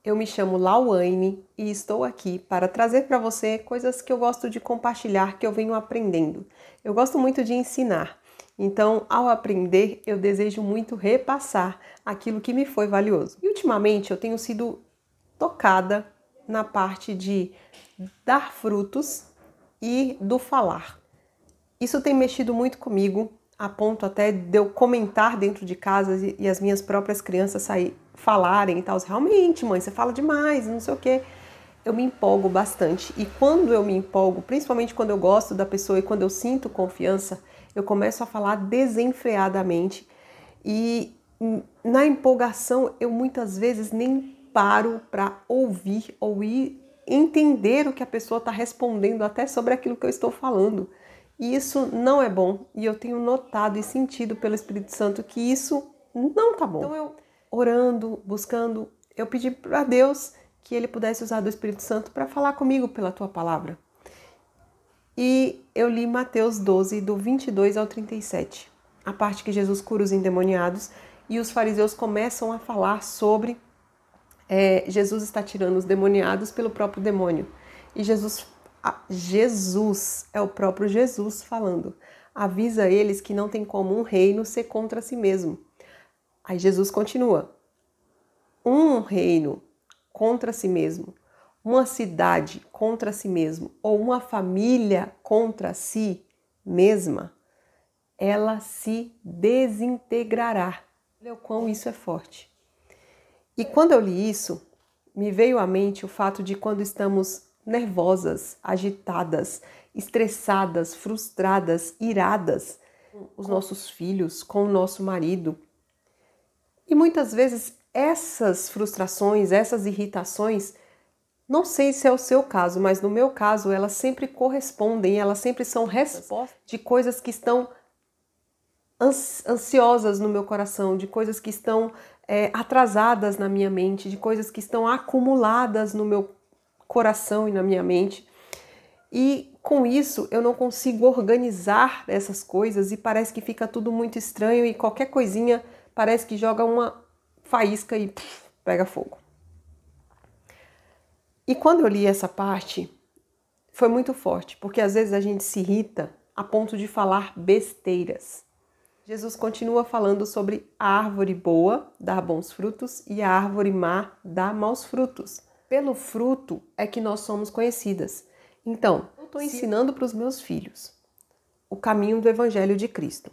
Eu me chamo Lauane e estou aqui para trazer para você coisas que eu gosto de compartilhar, que eu venho aprendendo. Eu gosto muito de ensinar, então ao aprender eu desejo muito repassar aquilo que me foi valioso. E ultimamente eu tenho sido tocada na parte de dar frutos e do falar. Isso tem mexido muito comigo, a ponto até de eu comentar dentro de casa e as minhas próprias crianças falarem e tal. Realmente, mãe, você fala demais, não sei o quê. Eu me empolgo bastante. E quando eu me empolgo, principalmente quando eu gosto da pessoa e quando eu sinto confiança, eu começo a falar desenfreadamente. E na empolgação, eu muitas vezes nem paro para ouvir ou entender o que a pessoa está respondendo, até sobre aquilo que eu estou falando. E isso não é bom, e eu tenho notado e sentido pelo Espírito Santo que isso não tá bom. Então eu, orando, buscando, eu pedi para Deus que Ele pudesse usar do Espírito Santo para falar comigo pela Tua Palavra. E eu li Mateus 12, do 22 ao 37, a parte que Jesus cura os endemoniados, e os fariseus começam a falar sobre Jesus está tirando os demoniados pelo próprio demônio. E Jesus é o próprio Jesus falando. Avisa eles que não tem como um reino ser contra si mesmo. Aí Jesus continua. Um reino contra si mesmo, uma cidade contra si mesmo, ou uma família contra si mesma, ela se desintegrará. Olha o quão isso é forte. E quando eu li isso, me veio à mente o fato de quando estamos nervosas, agitadas, estressadas, frustradas, iradas com os nossos filhos, com o nosso marido. E muitas vezes essas frustrações, essas irritações, não sei se é o seu caso, mas no meu caso elas sempre correspondem, elas sempre são respostas de coisas que estão ansiosas no meu coração, de coisas que estão atrasadas na minha mente, de coisas que estão acumuladas no meu coração e na minha mente. E com isso eu não consigo organizar essas coisas e parece que fica tudo muito estranho e qualquer coisinha parece que joga uma faísca e pega fogo. E quando eu li essa parte, foi muito forte, porque às vezes a gente se irrita a ponto de falar besteiras. Jesus continua falando sobre a árvore boa dá bons frutos e a árvore má dá maus frutos. Pelo fruto é que nós somos conhecidas. Então, eu estou ensinando para os meus filhos o caminho do Evangelho de Cristo.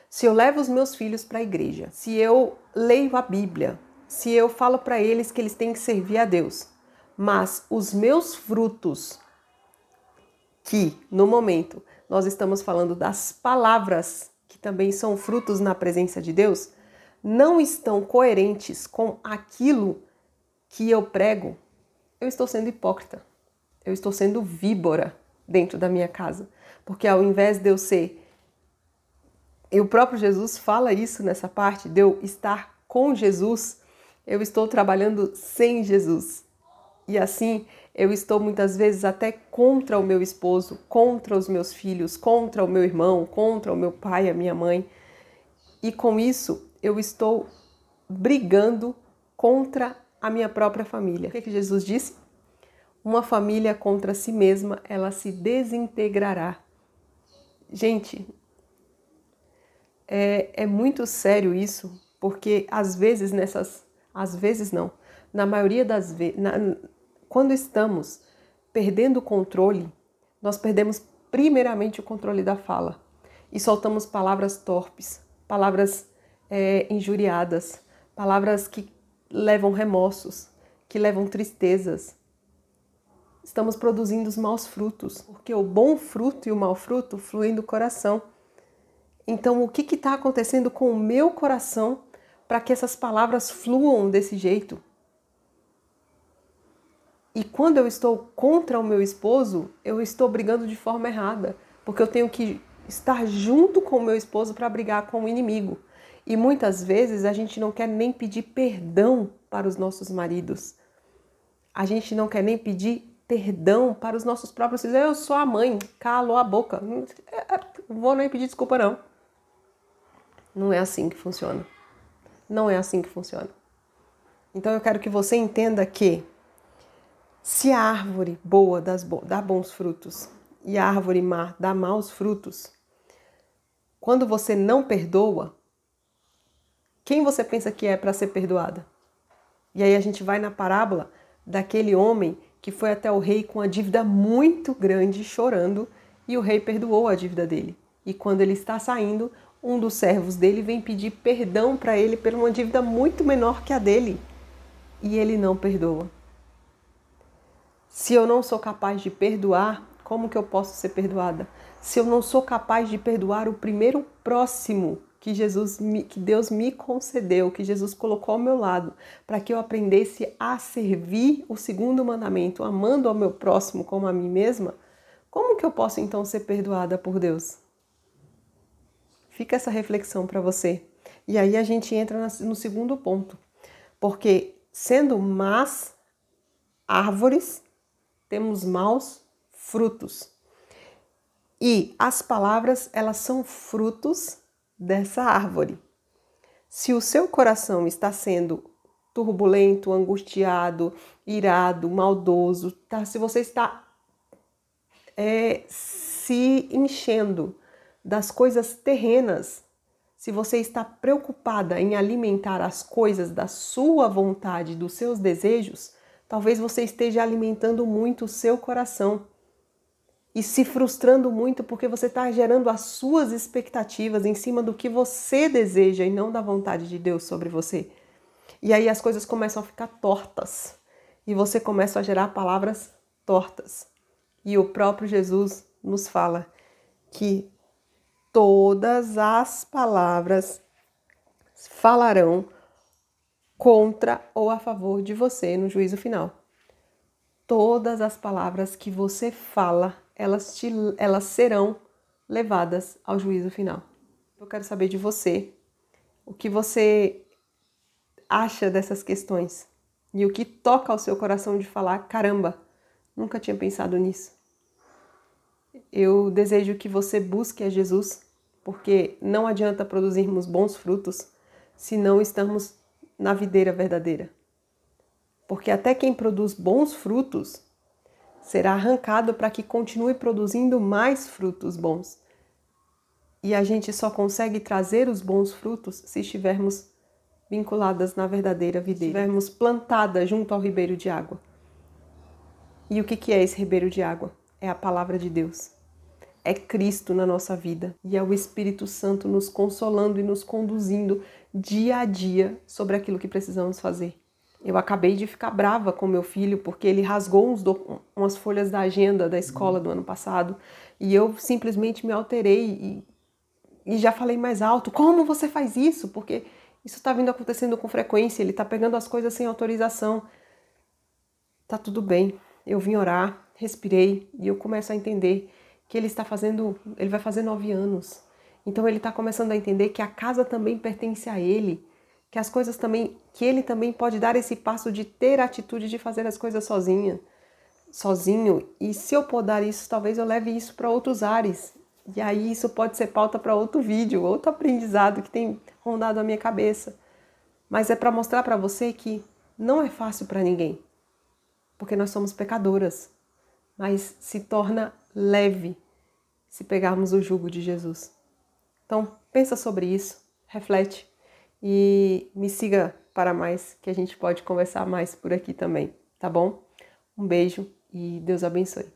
Se eu levo os meus filhos para a igreja, se eu leio a Bíblia, se eu falo para eles que eles têm que servir a Deus, mas os meus frutos, que no momento nós estamos falando das palavras que também são frutos na presença de Deus, não estão coerentes com aquilo que eu prego, eu estou sendo hipócrita. Eu estou sendo víbora dentro da minha casa. Porque ao invés de eu ser... E o próprio Jesus fala isso nessa parte, de eu estar com Jesus, eu estou trabalhando sem Jesus. E assim, eu estou muitas vezes até contra o meu esposo, contra os meus filhos, contra o meu irmão, contra o meu pai, a minha mãe. E com isso, eu estou brigando contra a minha própria família. O que Jesus disse? Uma família contra si mesma, ela se desintegrará. Gente, é muito sério isso, porque às vezes na maioria das vezes, quando estamos perdendo o controle, nós perdemos primeiramente o controle da fala e soltamos palavras torpes, palavras injuriadas, palavras que levam remorsos, que levam tristezas. Estamos produzindo os maus frutos, porque o bom fruto e o mau fruto fluem do coração. Então, o que está acontecendo com o meu coração para que essas palavras fluam desse jeito? E quando eu estou contra o meu esposo, eu estou brigando de forma errada, porque eu tenho que estar junto com o meu esposo para brigar com o inimigo. E muitas vezes a gente não quer nem pedir perdão para os nossos maridos. A gente não quer nem pedir perdão para os nossos próprios filhos. Eu sou a mãe, calou a boca. Não vou nem pedir desculpa, não. Não é assim que funciona. Não é assim que funciona. Então eu quero que você entenda que se a árvore boa dá bons frutos e a árvore má dá maus frutos, quando você não perdoa, quem você pensa que é para ser perdoada? E aí a gente vai na parábola daquele homem que foi até o rei com uma dívida muito grande, chorando, e o rei perdoou a dívida dele. E quando ele está saindo, um dos servos dele vem pedir perdão para ele por uma dívida muito menor que a dele. E ele não perdoa. Se eu não sou capaz de perdoar, como que eu posso ser perdoada? Se eu não sou capaz de perdoar o primeiro próximo que Deus me concedeu, que Jesus colocou ao meu lado, para que eu aprendesse a servir o segundo mandamento, amando ao meu próximo como a mim mesma, como que eu posso então ser perdoada por Deus? Fica essa reflexão para você. E aí a gente entra no segundo ponto, porque sendo más árvores, temos maus frutos. E as palavras, elas são frutos dessa árvore. Se o seu coração está sendo turbulento, angustiado, irado, maldoso, se você está se enchendo das coisas terrenas, se você está preocupada em alimentar as coisas da sua vontade, dos seus desejos, talvez você esteja alimentando muito o seu coração e se frustrando muito porque você está gerando as suas expectativas em cima do que você deseja e não da vontade de Deus sobre você. E aí as coisas começam a ficar tortas e você começa a gerar palavras tortas. E o próprio Jesus nos fala que todas as palavras falarão contra ou a favor de você no juízo final. Todas as palavras que você fala, elas serão levadas ao juízo final. Eu quero saber de você, o que você acha dessas questões e o que toca ao seu coração de falar, caramba, nunca tinha pensado nisso. Eu desejo que você busque a Jesus, porque não adianta produzirmos bons frutos se não estamos na videira verdadeira. Porque até quem produz bons frutos será arrancado para que continue produzindo mais frutos bons. E a gente só consegue trazer os bons frutos se estivermos vinculadas na verdadeira videira, estivermos plantadas junto ao ribeiro de água. E o que é esse ribeiro de água? É a palavra de Deus. É Cristo na nossa vida e é o Espírito Santo nos consolando e nos conduzindo dia a dia sobre aquilo que precisamos fazer. Eu acabei de ficar brava com meu filho porque ele rasgou umas folhas da agenda da escola do ano passado e eu simplesmente me alterei e já falei mais alto, como você faz isso? Porque isso está vindo acontecendo com frequência, ele está pegando as coisas sem autorização. Tá tudo bem, eu vim orar, respirei e eu começo a entender que ele vai fazer 9 anos. Então ele está começando a entender que a casa também pertence a ele, que as coisas também, que ele também pode dar esse passo de ter a atitude de fazer as coisas sozinho. E se eu podar isso, talvez eu leve isso para outros ares. E aí isso pode ser pauta para outro vídeo, outro aprendizado que tem rondado a minha cabeça. Mas é para mostrar para você que não é fácil para ninguém, porque nós somos pecadoras, mas se torna leve se pegarmos o jugo de Jesus. Então, pensa sobre isso, reflete e me siga para mais, que a gente pode conversar mais por aqui também, tá bom? Um beijo e Deus abençoe.